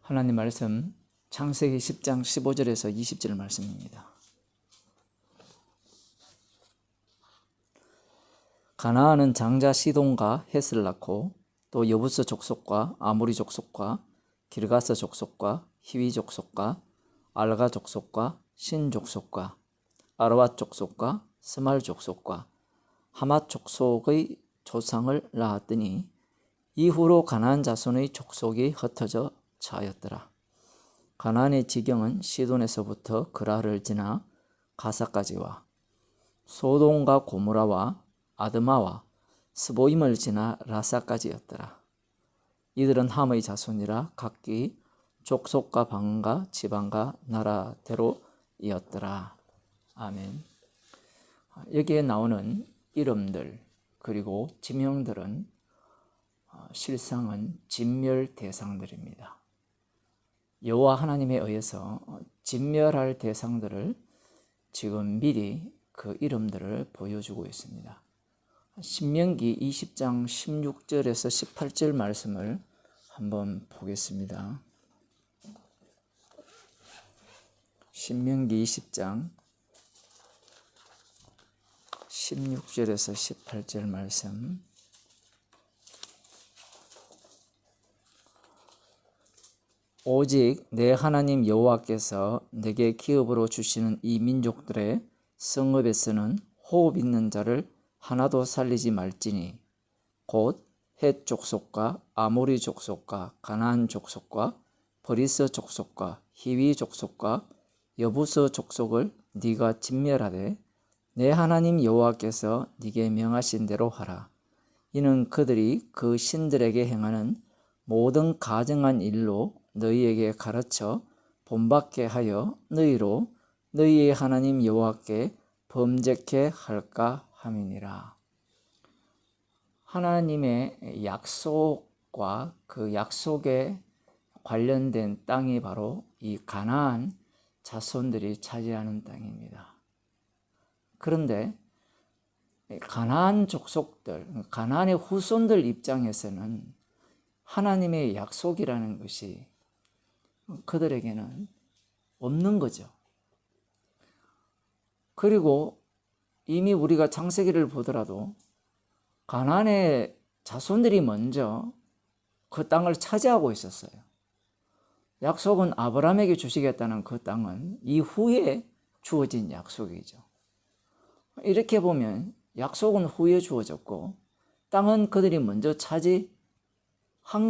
하나님 말씀 창세기 10장 15절에서 20절 말씀입니다. 가나안은 장자 시돈과 헷을 낳고 또 여부스 족속과 아모리 족속과 기르가스 족속과 히위 족속과 알가 족속과 신 족속과 아르밧 족속과 스말 족속과 하맛 족속의 조상을 낳았더니 이후로 가나안 자손의 족속이 흩어져 차였더라. 가나안의 지경은 시돈에서부터 그라를 지나 가사까지와 소돔과 고모라와 아드마와 스보임을 지나 라사까지였더라. 이들은 함의 자손이라 각기 족속과 방과 지방과 나라대로이었더라. 아멘. 여기에 나오는 이름들 그리고 지명들은 실상은 진멸 대상들입니다. 여호와 하나님에 의해서 진멸할 대상들을 지금 미리 그 이름들을 보여주고 있습니다. 신명기 20장 16절에서 18절 말씀을 한번 보겠습니다. 신명기 20장 16절에서 18절 말씀. 오직 내 하나님 여호와께서 내게 기업으로 주시는 이 민족들의 성읍에서는 호흡 있는 자를 하나도 살리지 말지니 곧 헷 족속과 아모리 족속과 가나안 족속과 브리스 족속과 히위 족속과 여부스 족속을 네가 진멸하되 내 하나님 여호와께서 네게 명하신 대로 하라. 이는 그들이 그 신들에게 행하는 모든 가증한 일로 너희에게 가르쳐 본받게 하여 너희로 너희의 하나님 여호와께 범죄케 할까 함이니라. 하나님의 약속과 그 약속에 관련된 땅이 바로 이 가나안 자손들이 차지하는 땅입니다. 그런데 가나안 족속들, 가나안의 후손들 입장에서는 하나님의 약속이라는 것이 그들에게는 없는 거죠. 그리고 이미 우리가 창세기를 보더라도 가나안의 자손들이 먼저 그 땅을 차지하고 있었어요. 약속은 아브라함에게 주시겠다는 그 땅은 이후에 주어진 약속이죠. 이렇게 보면 약속은 후에 주어졌고 땅은 그들이 먼저 차지한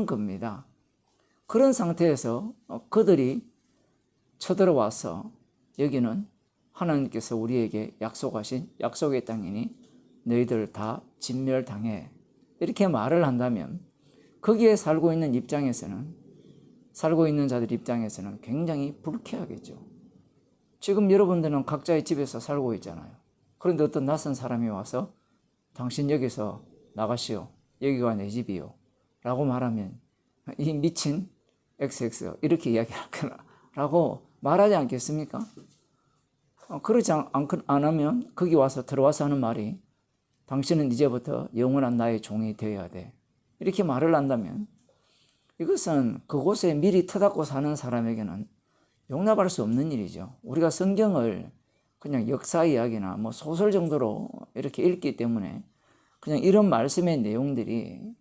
겁니다. 그런 상태에서 그들이 쳐들어와서 여기는 하나님께서 우리에게 약속하신 약속의 땅이니 너희들 다 진멸당해 이렇게 말을 한다면 거기에 살고 있는 자들 입장에서는 굉장히 불쾌하겠죠. 지금 여러분들은 각자의 집에서 살고 있잖아요. 그런데 어떤 낯선 사람이 와서 당신 여기서 나가시오. 여기가 내 집이요. 라고 말하면 이 미친 XX 이렇게 이야기할 거라고 말하지 않겠습니까? 그러지 않으면 거기 와서 들어와서 하는 말이 당신은 이제부터 영원한 나의 종이 되어야 돼. 이렇게 말을 한다면 이것은 그곳에 미리 터닫고 사는 사람에게는 용납할 수 없는 일이죠. 우리가 성경을 그냥 역사 이야기나 소설 정도로 이렇게 읽기 때문에 그냥 이런 말씀의 내용들이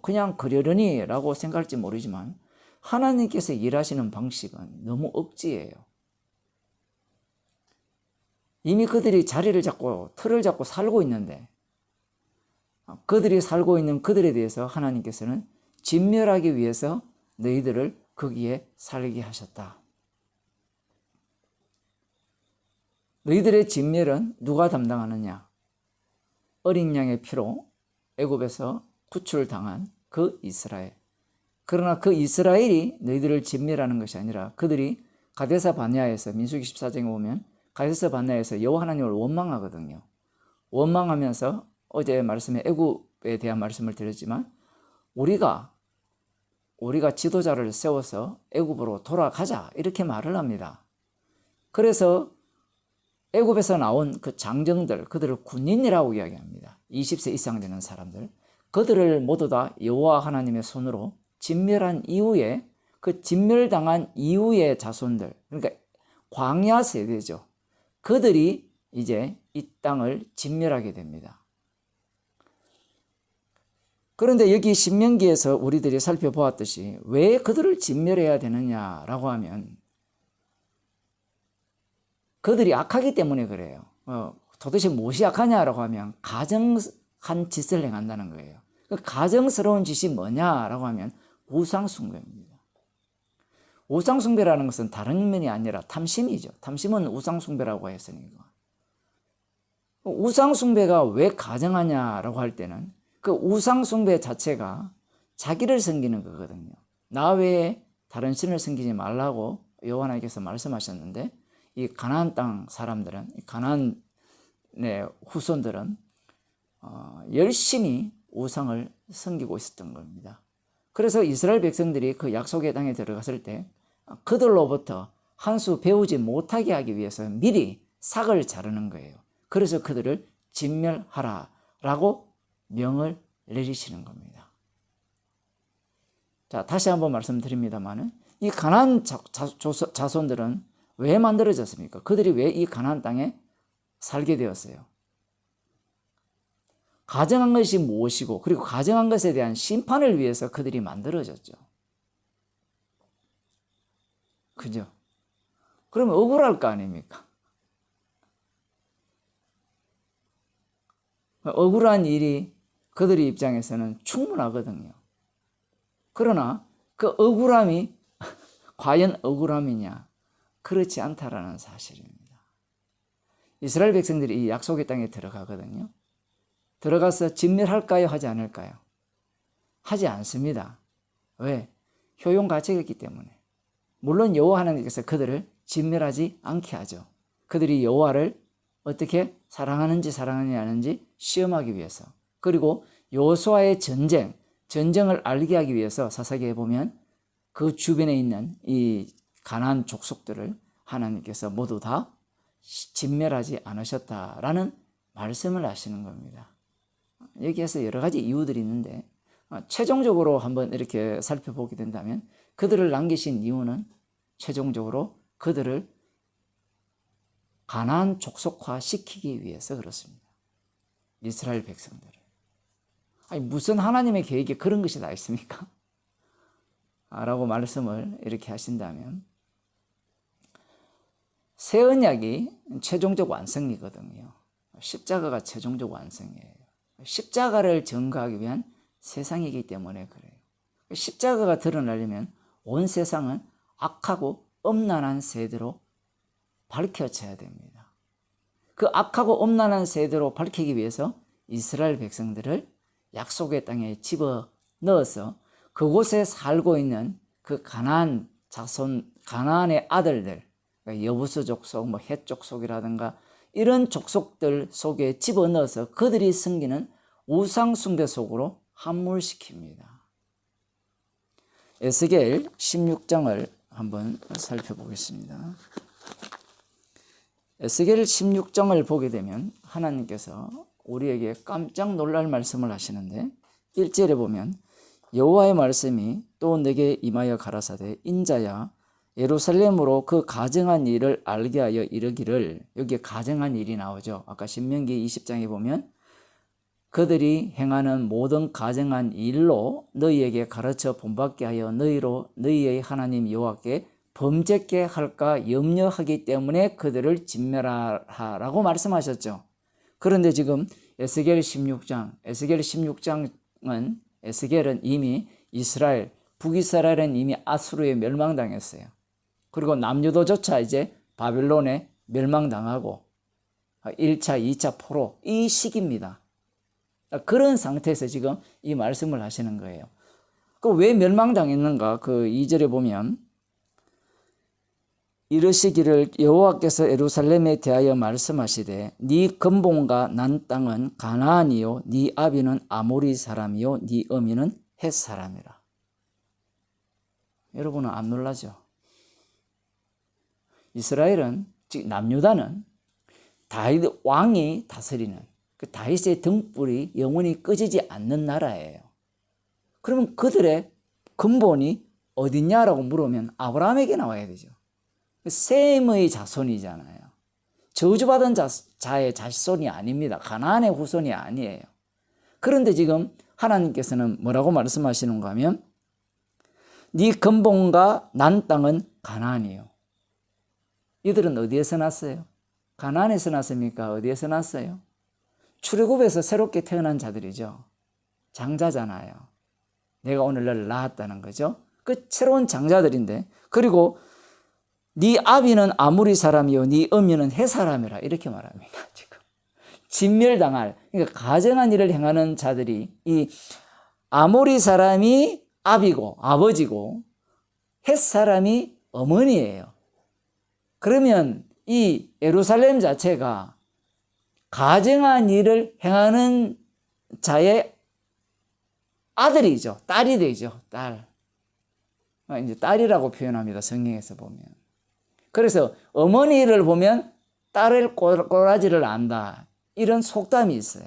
그냥 그러려니 라고 생각할지 모르지만 하나님께서 일하시는 방식은 너무 억지예요. 이미 그들이 자리를 잡고 틀을 잡고 살고 있는데 그들이 살고 있는 그들에 대해서 하나님께서는 진멸하기 위해서 너희들을 거기에 살게 하셨다. 너희들의 진멸은 누가 담당하느냐? 어린 양의 피로 애굽에서 구출당한 그 이스라엘. 그러나 그 이스라엘이 너희들을 진멸하는 것이 아니라 그들이 가데사 바네아에서 민수기 14장에 보면 가데사 바네아에서 여호와 하나님을 원망하거든요. 원망하면서 어제 말씀에 애굽에 대한 말씀을 드렸지만 우리가 지도자를 세워서 애굽으로 돌아가자 이렇게 말을 합니다. 그래서 애굽에서 나온 그 장정들, 그들을 군인이라고 이야기합니다. 20세 이상 되는 사람들, 그들을 모두 다 여호와 하나님의 손으로 진멸한 이후에 그 진멸당한 이후의 자손들, 그러니까 광야 세대죠. 그들이 이제 이 땅을 진멸하게 됩니다. 그런데 여기 신명기에서 우리들이 살펴보았듯이 왜 그들을 진멸해야 되느냐라고 하면 그들이 악하기 때문에 그래요. 도대체 무엇이 악하냐라고 하면 가정한 짓을 행한다는 거예요. 그 가정스러운 짓이 뭐냐라고 하면 우상숭배입니다. 우상숭배라는 것은 다른 면이 아니라 탐심이죠. 탐심은 우상숭배라고 했으니까. 우상숭배가 왜 가정하냐라고 할 때는 그 우상숭배 자체가 자기를 섬기는 거거든요. 나 외에 다른 신을 섬기지 말라고 요한에게서 말씀하셨는데 이 가나안 땅 사람들은, 가나안의 후손들은 열심히 우상을 섬기고 있었던 겁니다. 그래서 이스라엘 백성들이 그 약속의 땅에 들어갔을 때 그들로부터 한 수 배우지 못하게 하기 위해서 미리 삭을 자르는 거예요. 그래서 그들을 진멸하라라고 명을 내리시는 겁니다. 자, 다시 한번 말씀드립니다만 이 가나안 자손들은 왜 만들어졌습니까? 그들이 왜 이 가나안 땅에 살게 되었어요? 가정한 것이 무엇이고 그리고 가정한 것에 대한 심판을 위해서 그들이 만들어졌죠. 그죠? 그러면 억울할 거 아닙니까? 억울한 일이 그들의 입장에서는 충분하거든요. 그러나 그 억울함이 과연 억울함이냐? 그렇지 않다라는 사실입니다. 이스라엘 백성들이 이 약속의 땅에 들어가거든요. 들어가서 진멸할까요? 하지 않을까요? 하지 않습니다. 왜? 효용 가치가 있기 때문에. 물론 여호와 하나님께서 그들을 진멸하지 않게 하죠. 그들이 여호와를 어떻게 사랑하는지 사랑하지 않는지 시험하기 위해서. 그리고 여호수아의 전쟁을 알게 하기 위해서 사사기에 보면 그 주변에 있는 이 가나안 족속들을 하나님께서 모두 다 진멸하지 않으셨다라는 말씀을 하시는 겁니다. 여기에서 여러 가지 이유들이 있는데 최종적으로 한번 이렇게 살펴보게 된다면 그들을 남기신 이유는 최종적으로 그들을 가나안 족속화 시키기 위해서 그렇습니다. 이스라엘 백성들을. 아니, 무슨 하나님의 계획에 그런 것이 다 있습니까? 라고 말씀을 이렇게 하신다면 새 언약이 최종적 완성이거든요. 십자가가 최종적 완성이에요. 십자가를 증거하기 위한 세상이기 때문에 그래요. 십자가가 드러나려면 온 세상은 악하고 엄란한 세대로 밝혀져야 됩니다. 그 악하고 엄란한 세대로 밝히기 위해서 이스라엘 백성들을 약속의 땅에 집어넣어서 그곳에 살고 있는 그 가나안 자손, 가나안의 아들들, 그러니까 여부스 족속, 헷 족속이라든가 이런 족속들 속에 집어넣어서 그들이 섬기는 우상 숭배 속으로 함몰시킵니다. 에스겔 16장을 한번 살펴보겠습니다. 에스겔 16장을 보게 되면 하나님께서 우리에게 깜짝 놀랄 말씀을 하시는데 1절에 보면 여호와의 말씀이 또 내게 임하여 가라사대 인자야 예루살렘으로 그 가증한 일을 알게 하여 이르기를. 여기에 가증한 일이 나오죠. 아까 신명기 20장에 보면 그들이 행하는 모든 가증한 일로 너희에게 가르쳐 본받게 하여 너희의 하나님 여호와께 범죄케 할까 염려하기 때문에 그들을 진멸하라고 말씀하셨죠. 그런데 지금 에스겔 16장은 에스겔은 이미 북이스라엘은 이미 아수르에 멸망당했어요. 그리고 남유도조차 이제 바빌론에 멸망당하고 1차, 2차 포로 이 시기입니다. 그런 상태에서 지금 이 말씀을 하시는 거예요. 그 왜 멸망당했는가? 그 2절에 보면 이르시기를 여호와께서 예루살렘에 대하여 말씀하시되 네 근본과 난 땅은 가나안이요 네 아비는 아모리 사람이요 네 어미는 헷 사람이라. 여러분은 안 놀라죠? 이스라엘은 즉 남유다는 다윗 왕이 다스리는 그 다윗의 등불이 영원히 꺼지지 않는 나라예요. 그러면 그들의 근본이 어딨냐라고 물으면 아브라함에게 나와야 되죠. 셈의 자손이잖아요. 저주받은 자의 자손이 아닙니다. 가나안의 후손이 아니에요. 그런데 지금 하나님께서는 뭐라고 말씀하시는가 하면 네 근본과 난 땅은 가나안이에요. 이들은 어디에서 났어요? 가나안에서 났습니까? 어디에서 났어요? 출애굽에서 새롭게 태어난 자들이죠. 장자잖아요. 내가 오늘 너를 낳았다는 거죠. 그 새로운 장자들인데, 그리고 네 아비는 아모리 사람이요 네 어미는 헷 사람이라 이렇게 말합니다. 지금 진멸당할, 그러니까 가증한 일을 행하는 자들이 이 아모리 사람이 아비고 아버지고 헷 사람이 어머니예요. 그러면 이 예루살렘 자체가 가증한 일을 행하는 자의 아들이죠. 딸이 되죠. 딸. 이제 딸이라고 표현합니다. 성경에서 보면. 그래서 어머니를 보면 딸의 꼬라지를 안다. 이런 속담이 있어요.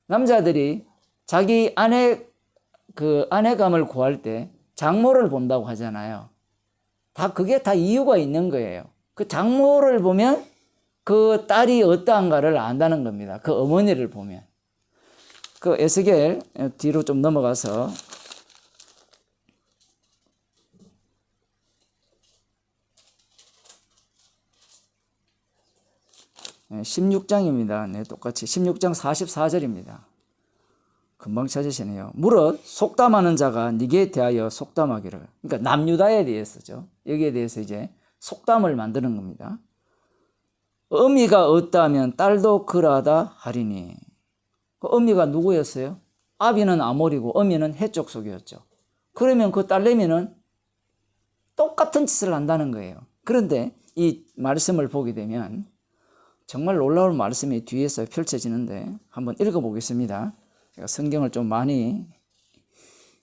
남자들이 자기 아내감을 구할 때 장모를 본다고 하잖아요. 그게 다 이유가 있는 거예요. 그 장모를 보면 그 딸이 어떠한가를 안다는 겁니다. 그 어머니를 보면. 그 에스겔 뒤로 좀 넘어가서 16장입니다. 네, 똑같이 16장 44절입니다. 금방 찾으시네요. 무릇 속담하는 자가 네게 대하여 속담하기를. 그러니까 남유다에 대해서죠. 여기에 대해서 이제 속담을 만드는 겁니다. 어미가 어떠하면 딸도 그러하다 하리니. 그 어미가 누구였어요? 아비는 아모리고 어미는 헷 족속이었죠. 그러면 그 딸내미는 똑같은 짓을 한다는 거예요. 그런데 이 말씀을 보게 되면 정말 놀라운 말씀이 뒤에서 펼쳐지는데 한번 읽어보겠습니다. 제가 성경을 좀 많이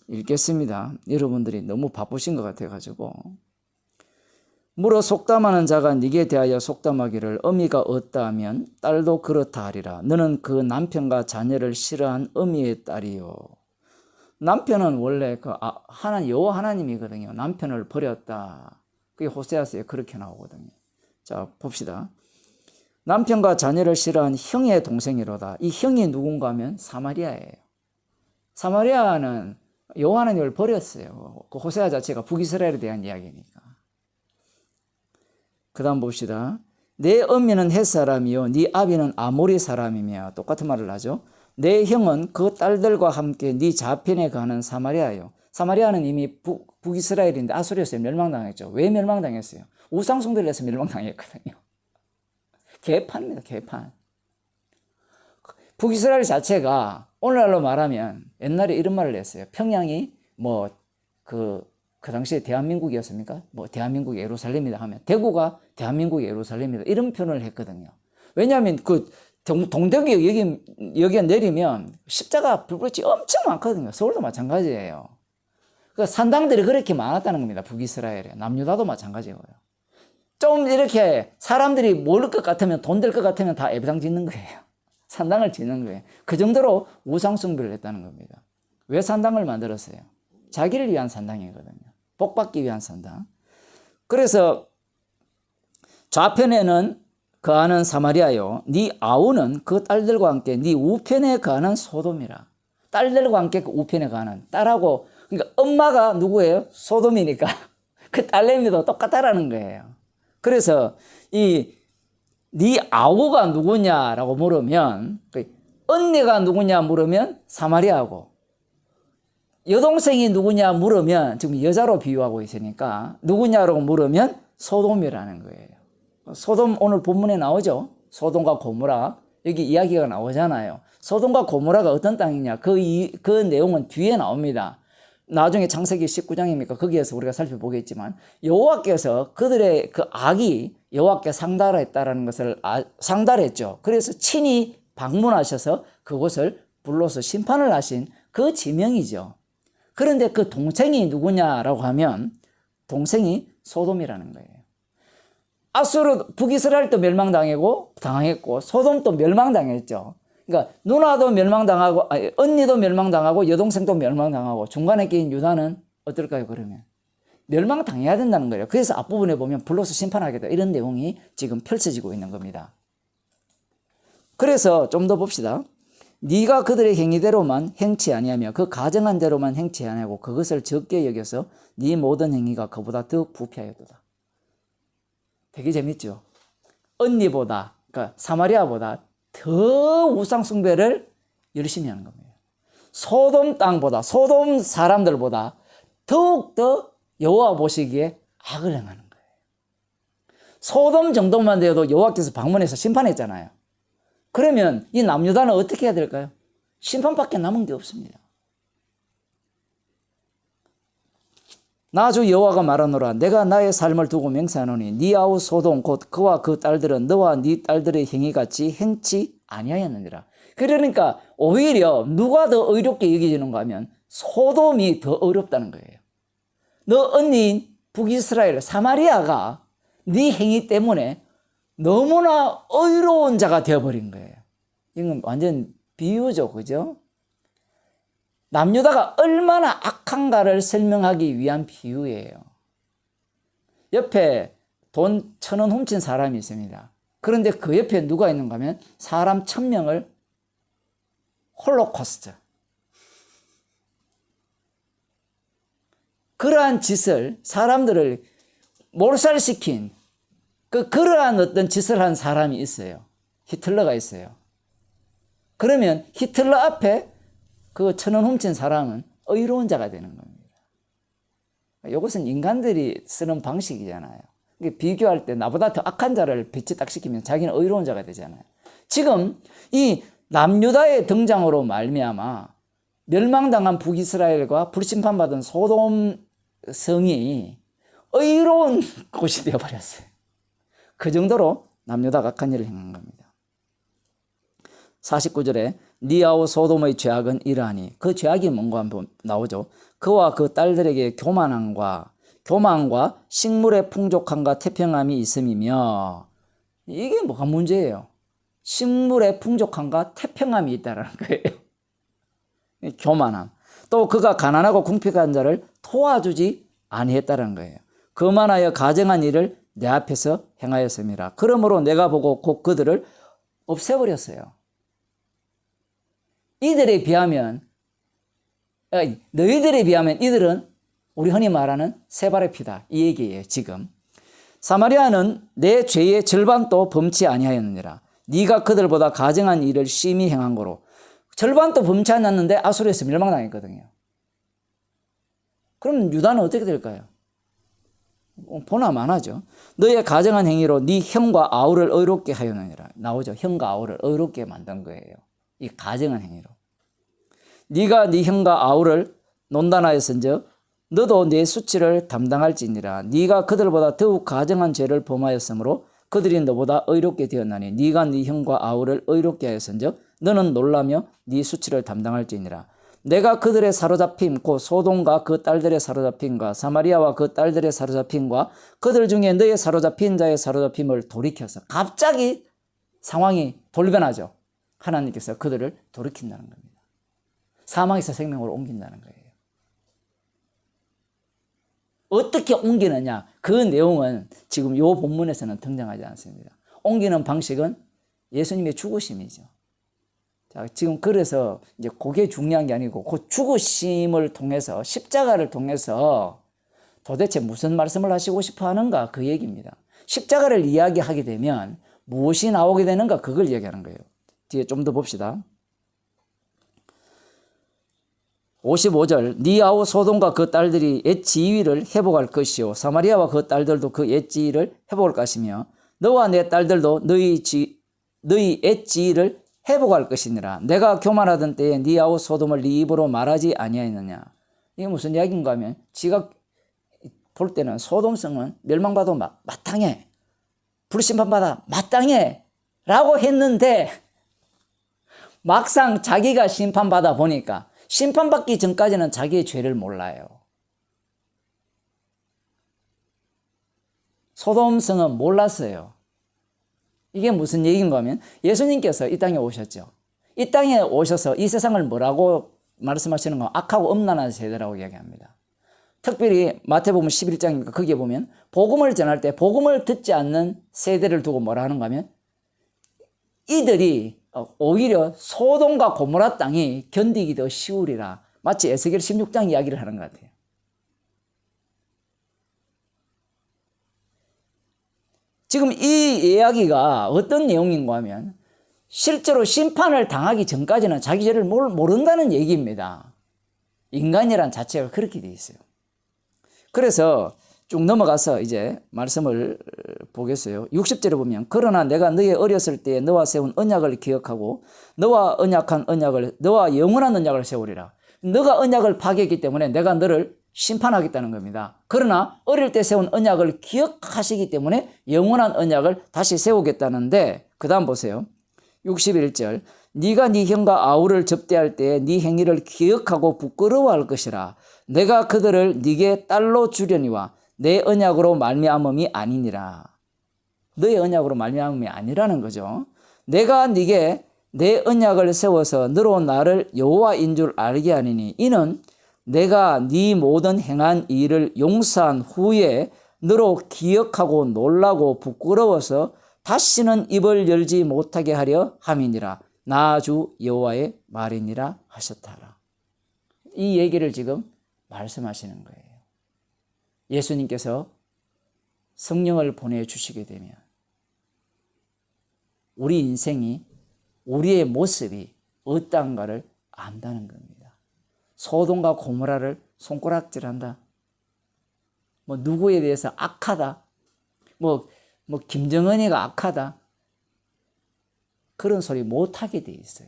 읽겠습니다. 여러분들이 너무 바쁘신 것 같아가지고. 물어 속담하는 자가 네게 대하여 속담하기를 어미가 어떠하면 딸도 그렇다 하리라. 너는 그 남편과 자녀를 싫어한 어미의 딸이요. 남편은 원래 여호와 하나님이거든요. 남편을 버렸다. 그게 호세아서에 그렇게 나오거든요. 자, 봅시다. 남편과 자녀를 싫어한 형의 동생이로다. 이 형이 누군가 하면 사마리아예요. 사마리아는 여호와 하나님을 버렸어요. 그 호세아 자체가 북이스라엘에 대한 이야기니까. 그 다음 봅시다. 내 어미는 헷 사람이요 네 아비는 아모리 사람이며 똑같은 말을 하죠. 내 형은 그 딸들과 함께 네 좌편에 가는 사마리아요. 사마리아는 이미 북이스라엘인데 아수리에서 멸망당했죠. 왜 멸망당했어요? 우상숭배를 해서 멸망당했거든요. 개판입니다. 개판. 북이스라엘 자체가 오늘날로 말하면 옛날에 이런 말을 했어요. 평양이 그 당시에 대한민국이었습니까? 대한민국의 예루살렘이다 하면 대구가 대한민국의 예루살렘이다. 이런 표현을 했거든요. 왜냐하면 그 동대구 여기에 내리면 십자가 불꽃이 엄청 많거든요. 서울도 마찬가지예요. 그 산당들이 그렇게 많았다는 겁니다. 북이스라엘에. 남유다도 마찬가지고요. 좀 이렇게 사람들이 모를 것 같으면 돈 될 것 같으면 다 예배당 짓는 거예요. 산당을 짓는 거예요. 그 정도로 우상숭배를 했다는 겁니다. 왜 산당을 만들었어요? 자기를 위한 산당이거든요. 복받기 위한 산당. 그래서 좌편에는 거하는 사마리아요. 네 아우는 그 딸들과 함께 네 우편에 거하는 소돔이라. 딸들과 함께 그 우편에 거하는 딸하고, 그러니까 엄마가 누구예요? 소돔이니까 그 딸내미도 똑같다라는 거예요. 그래서 네 아우가 누구냐라고 물으면, 언니가 누구냐 물으면 사마리아고, 여동생이 누구냐 물으면, 지금 여자로 비유하고 있으니까 누구냐라고 물으면 소돔이라는 거예요. 소돔 오늘 본문에 나오죠. 소돔과 고모라 여기 이야기가 나오잖아요. 소돔과 고모라가 어떤 땅이냐, 그 내용은 뒤에 나옵니다. 나중에 창세기 19장입니까? 거기에서 우리가 살펴보겠지만 여호와께서 그들의 그 악이 여호와께 상달했다라는 것을 상달했죠. 그래서 친히 방문하셔서 그곳을 불러서 심판을 하신 그 지명이죠. 그런데 그 동생이 누구냐라고 하면 동생이 소돔이라는 거예요. 북이스라엘도 멸망당했고 소돔도 멸망당했죠. 그러니까 누나도 멸망당하고 언니도 멸망당하고 여동생도 멸망당하고 중간에 끼인 유다는 어떨까요? 그러면 멸망당해야 된다는 거예요. 그래서 앞부분에 보면 불로서 심판하겠다 이런 내용이 지금 펼쳐지고 있는 겁니다. 그래서 좀 더 봅시다. 네가 그들의 행위대로만 행치 아니하며 그 가정한 대로만 행치 아니하고 그것을 적게 여겨서 네 모든 행위가 그보다 더 부패하였도다. 되게 재밌죠? 언니보다, 그러니까 사마리아보다 더 우상 숭배를 열심히 하는 겁니다. 소돔 땅보다, 소돔 사람들보다 더욱더 여호와 보시기에 악을 행하는 거예요. 소돔 정도만 되어도 여호와께서 방문해서 심판했잖아요. 그러면 이 남유다는 어떻게 해야 될까요? 심판밖에 남은 게 없습니다. 나 주 여호와가 말하노라 내가 나의 삶을 두고 맹세하노니 네 아우 소돔 곧 그와 그 딸들은 너와 네 딸들의 행위같이 행치 아니하였느니라. 그러니까 오히려 누가 더 의롭게 여겨지는가 하면 소돔이 더 어렵다는 거예요. 너 언니인 북이스라엘 사마리아가 네 행위 때문에 너무나 의로운 자가 되어버린 거예요. 이건 완전 비유죠, 그죠? 남유다가 얼마나 악한가를 설명하기 위한 비유예요. 옆에 돈 1,000원 훔친 사람이 있습니다. 그런데 그 옆에 누가 있는가 하면 사람 1,000명을 홀로코스트. 그러한 짓을 사람들을 몰살시킨 그러한 어떤 짓을 한 사람이 있어요. 히틀러가 있어요. 그러면 히틀러 앞에 그 1,000원 훔친 사람은 의로운 자가 되는 겁니다. 이것은 인간들이 쓰는 방식이잖아요. 비교할 때 나보다 더 악한 자를 배치 딱 시키면 자기는 의로운 자가 되잖아요. 지금 이 남유다의 등장으로 말미암아 멸망당한 북이스라엘과 불심판받은 소돔 성이 의로운 곳이 되어버렸어요. 그 정도로 남유다가 악한 일을 행한 겁니다. 49절에 네 아우 소돔의 죄악은 이러하니 그 죄악이 뭔가 한번 나오죠. 그와 그 딸들에게 교만과 식물의 풍족함과 태평함이 있음이며 이게 뭐가 문제예요? 식물의 풍족함과 태평함이 있다는 거예요. 교만함. 또 그가 가난하고 궁핍한 자를 도와주지 아니했다는 거예요. 그만하여 가정한 일을 내 앞에서 행하였습니다. 그러므로 내가 보고 곧 그들을 없애버렸어요. 이들에 비하면 너희들에 비하면 이들은 우리 흔히 말하는 세 발의 피다 이 얘기예요. 지금 사마리아는 내 죄의 절반도 범치 아니하였느니라. 네가 그들보다 가증한 일을 심히 행한 거로 절반도 범치 않았는데 아수르에서 멸망당했거든요. 그럼 유다는 어떻게 될까요? 보나마나죠. 너의 가증한 행위로 네 형과 아우를 의롭게 하였느니라. 나오죠. 형과 아우를 의롭게 만든 거예요. 이 가증한 행위로. 네가 네 형과 아우를 논단하였은즉 너도 내 수치를 담당할지니라. 네가 그들보다 더욱 가증한 죄를 범하였으므로 그들이 너보다 의롭게 되었나니 네가 네 형과 아우를 의롭게 하였은즉 너는 놀라며 네 수치를 담당할지니라. 내가 그들의 사로잡힘 곧 소돔과 그 딸들의 사로잡힘과 사마리아와 그 딸들의 사로잡힘과 그들 중에 너의 사로잡힌 자의 사로잡힘을 돌이켜서 갑자기 상황이 돌변하죠. 하나님께서 그들을 돌이킨다는 겁니다. 사망에서 생명으로 옮긴다는 거예요. 어떻게 옮기느냐? 그 내용은 지금 이 본문에서는 등장하지 않습니다. 옮기는 방식은 예수님의 죽으심이죠. 자, 지금 그래서 이제 그게 중요한 게 아니고 그 죽으심을 통해서 십자가를 통해서 도대체 무슨 말씀을 하시고 싶어 하는가 그 얘기입니다. 십자가를 이야기하게 되면 무엇이 나오게 되는가 그걸 이야기하는 거예요. 뒤에 좀 더 봅시다. 55절 네 아우 소돔과 그 딸들이 옛 지위를 회복할 것이요 사마리아와 그 딸들도 그 옛 지위를 회복할 것이며 너와 내 딸들도 너희 옛 지위를 회복할 것이니라. 내가 교만하던 때에 네 아우 소돔을 네 입으로 말하지 아니하였느냐. 이게 무슨 이야기인가 하면 지가 볼 때는 소돔성은 멸망받아 마땅해 불심판받아 마땅해 라고 했는데 막상 자기가 심판받아 보니까 심판받기 전까지는 자기의 죄를 몰라요. 소돔성은 몰랐어요. 이게 무슨 얘기인가 하면 예수님께서 이 땅에 오셨죠. 이 땅에 오셔서 이 세상을 뭐라고 말씀하시는 건 악하고 음란한 세대라고 이야기합니다. 특별히 마태복음 11장입니까? 거기에 보면 복음을 전할 때 복음을 듣지 않는 세대를 두고 뭐라 하는가 하면 이들이 오히려 소돔과 고모라 땅이 견디기 더 쉬우리라. 마치 에스겔 16장 이야기를 하는 것 같아요. 지금 이 이야기가 어떤 내용인가 하면 실제로 심판을 당하기 전까지는 자기 죄를 모른다는 얘기입니다. 인간이란 자체가 그렇게 돼 있어요. 그래서 쭉 넘어가서 이제 말씀을 보겠어요. 60절에 보면 그러나 내가 너희 어렸을 때에 너와 세운 언약을 기억하고 너와 너와 영원한 언약을 세우리라. 너가 언약을 파괴했기 때문에 내가 너를 심판하겠다는 겁니다. 그러나 어릴 때 세운 언약을 기억하시기 때문에 영원한 언약을 다시 세우겠다는데 그 다음 보세요. 61절 네가 네 형과 아우를 접대할 때 네 행위를 기억하고 부끄러워할 것이라. 내가 그들을 네게 딸로 주려니와 내 언약으로 말미암음이 아니니라. 너의 언약으로 말미암음이 아니라는 거죠. 내가 네게 내 언약을 세워서 너로 나를 여호와인 줄 알게 하리니 이는 내가 네 모든 행한 일을 용서한 후에 너로 기억하고 놀라고 부끄러워서 다시는 입을 열지 못하게 하려 함이니라. 나 주 여호와의 말이니라 하셨다라. 이 얘기를 지금 말씀하시는 거예요. 예수님께서 성령을 보내주시게 되면 우리 인생이 우리의 모습이 어떠한가를 안다는 겁니다. 소돔과 고모라를 손가락질한다. 뭐 누구에 대해서 악하다. 뭐 김정은이가 악하다. 그런 소리 못하게 돼 있어요.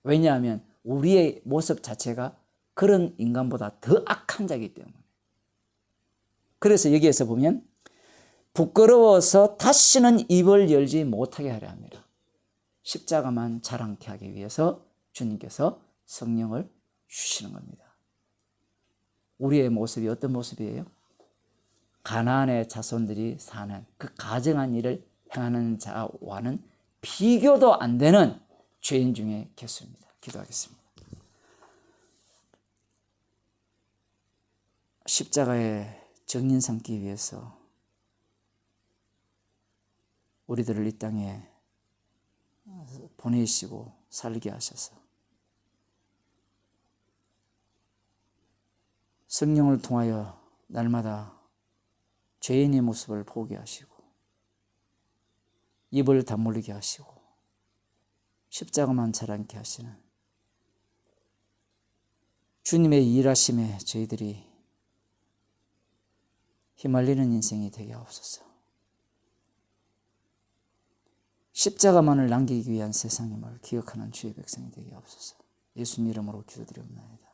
왜냐하면 우리의 모습 자체가 그런 인간보다 더 악한 자이기 때문에. 그래서 여기에서 보면 부끄러워서 다시는 입을 열지 못하게 하려 합니다. 십자가만 자랑케 하기 위해서 주님께서 성령을 주시는 겁니다. 우리의 모습이 어떤 모습이에요? 가나안의 자손들이 사는 그 가증한 일을 행하는 자와는 비교도 안 되는 죄인 중에 개수입니다. 기도하겠습니다. 십자가의 증인 삼기 위해서 우리들을 이 땅에 보내시고 살게 하셔서 성령을 통하여 날마다 죄인의 모습을 보게 하시고 입을 다물게 하시고 십자가만 자랑케 하시는 주님의 일하심에 저희들이 휘말리는 인생이 되게 하옵소서. 십자가만을 남기기 위한 세상임을 기억하는 주의 백성이 되게 하옵소서. 예수님 이름으로 기도드리옵나이다.